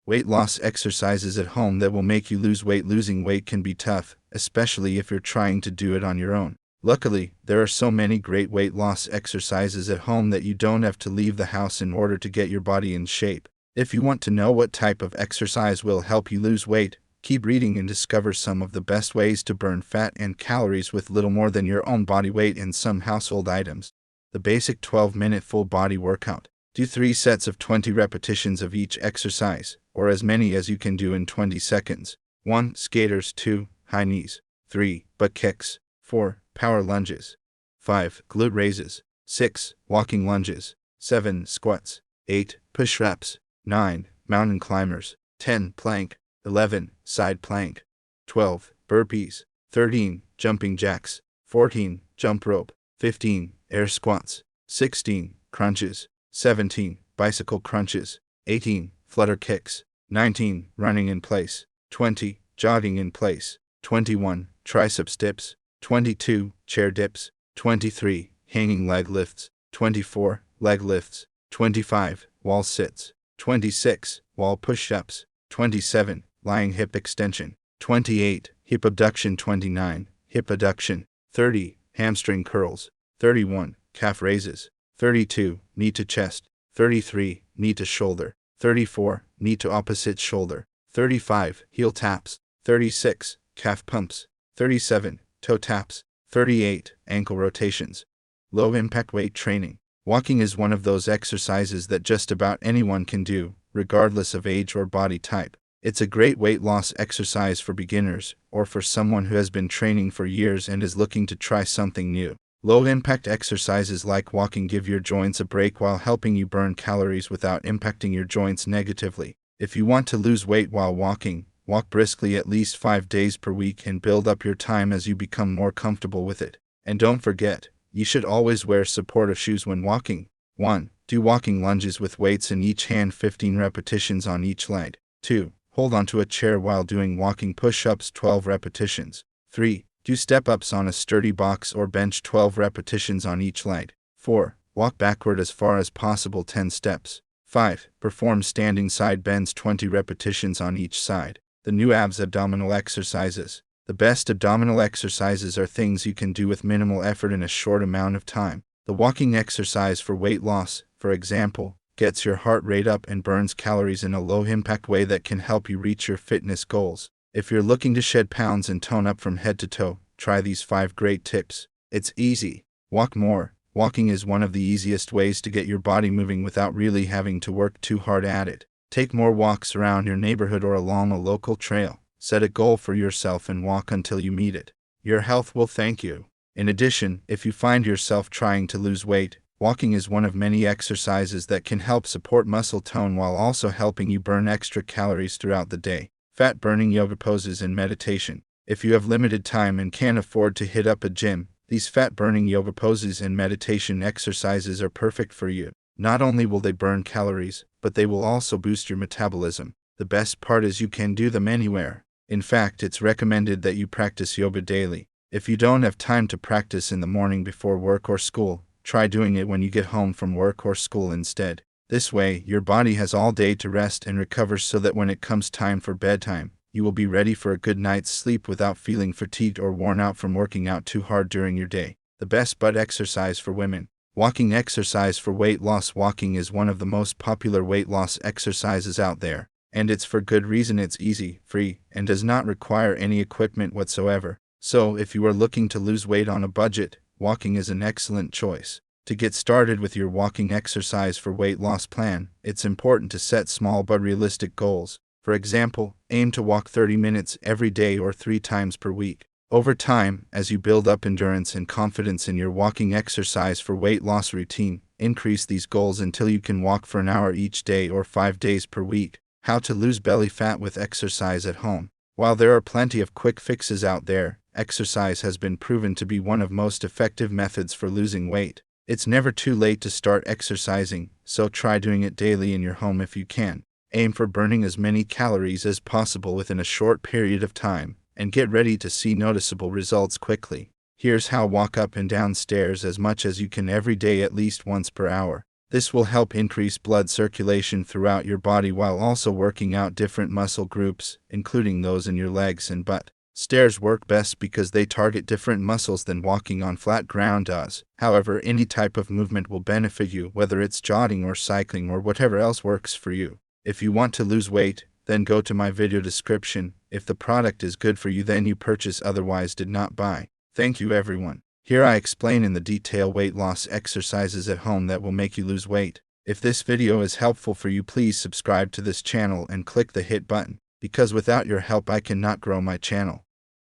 Weight loss exercises at home that will make you lose weight. Losing weight can be tough, especially if you're trying to do it on your own. Luckily, there are so many great weight loss exercises at home that you don't have to leave the house in order to get your body in shape. If you want to know what type of exercise will help you lose weight, keep reading and discover some of the best ways to burn fat and calories with little more than your own body weight and some household items. The basic 12-minute full body workout. Do 3 sets of 20 repetitions of each exercise, or as many as you can do in 20 seconds. 1. Skaters. 2. High knees. 3. Butt kicks. 4. Power lunges. 5. Glute raises. 6. Walking lunges. 7. Squats. 8. Push-ups. 9. Mountain climbers. 10. Plank. 11. Side plank. 12. Burpees. 13. Jumping jacks. 14. Jump rope. 15. Air squats. 16. Crunches. 17. Bicycle crunches. 18. Flutter kicks. 19. Running in place. 20. Jogging in place. 21. Triceps dips. 22. Chair dips. 23. Hanging leg lifts. 24. Leg lifts. 25. Wall sits. 26. Wall push-ups. 27. Lying hip extension. 28. Hip abduction. 29. Hip adduction. 30. Hamstring curls. 31. Calf raises. 32. Knee to chest. 33. Knee to shoulder. 34. Knee to opposite shoulder. 35. Heel taps. 36. Calf pumps. 37. Toe taps. 38. Ankle rotations. Low impact weight training. Walking is one of those exercises that just about anyone can do, regardless of age or body type. It's a great weight loss exercise for beginners, or for someone who has been training for years and is looking to try something new. Low-impact exercises like walking give your joints a break while helping you burn calories without impacting your joints negatively. If you want to lose weight while walking, walk briskly at least 5 days per week and build up your time as you become more comfortable with it. And don't forget, you should always wear supportive shoes when walking. 1. Do walking lunges with weights in each hand, 15 repetitions on each leg. 2. Hold onto a chair while doing walking push-ups, 12 repetitions. 3. Do step-ups on a sturdy box or bench, 12 repetitions on each leg. 4. Walk backward as far as possible, 10 steps. 5. Perform standing side bends, 20 repetitions on each side. The new Abs Abdominal Exercises. The best abdominal exercises are things you can do with minimal effort in a short amount of time. The walking exercise for weight loss, for example, gets your heart rate up and burns calories in a low-impact way that can help you reach your fitness goals. If you're looking to shed pounds and tone up from head to toe, try these 5 great tips. It's easy. Walk more. Walking is one of the easiest ways to get your body moving without really having to work too hard at it. Take more walks around your neighborhood or along a local trail. Set a goal for yourself and walk until you meet it. Your health will thank you. In addition, if you find yourself trying to lose weight, walking is one of many exercises that can help support muscle tone while also helping you burn extra calories throughout the day. Fat-burning yoga poses and meditation. If you have limited time and can't afford to hit up a gym, these fat-burning yoga poses and meditation exercises are perfect for you. Not only will they burn calories, but they will also boost your metabolism. The best part is you can do them anywhere. In fact, it's recommended that you practice yoga daily. If you don't have time to practice in the morning before work or school, try doing it when you get home from work or school instead. This way, your body has all day to rest and recover so that when it comes time for bedtime, you will be ready for a good night's sleep without feeling fatigued or worn out from working out too hard during your day. The best butt exercise for women. Walking exercise for weight loss. Walking is one of the most popular weight loss exercises out there, and it's for good reason. It's easy, free, and does not require any equipment whatsoever. So, if you are looking to lose weight on a budget, walking is an excellent choice. To get started with your walking exercise for weight loss plan, it's important to set small but realistic goals. For example, aim to walk 30 minutes every day or 3 times per week. Over time, as you build up endurance and confidence in your walking exercise for weight loss routine, increase these goals until you can walk for an hour each day or 5 days per week. How to lose belly fat with exercise at home. While there are plenty of quick fixes out there, exercise has been proven to be one of most effective methods for losing weight. It's never too late to start exercising, so try doing it daily in your home if you can. Aim for burning as many calories as possible within a short period of time, and get ready to see noticeable results quickly. Here's how: walk up and down stairs as much as you can every day at least once per hour. This will help increase blood circulation throughout your body while also working out different muscle groups, including those in your legs and butt. Stairs work best because they target different muscles than walking on flat ground does. However, any type of movement will benefit you, whether it's jogging or cycling or whatever else works for you. If you want to lose weight, then go to my video description. If the product is good for you, then you purchase, otherwise did not buy. Thank you everyone. Here I explain in the detail weight loss exercises at home that will make you lose weight. If this video is helpful for you, please subscribe to this channel and click the hit button, because without your help I cannot grow my channel.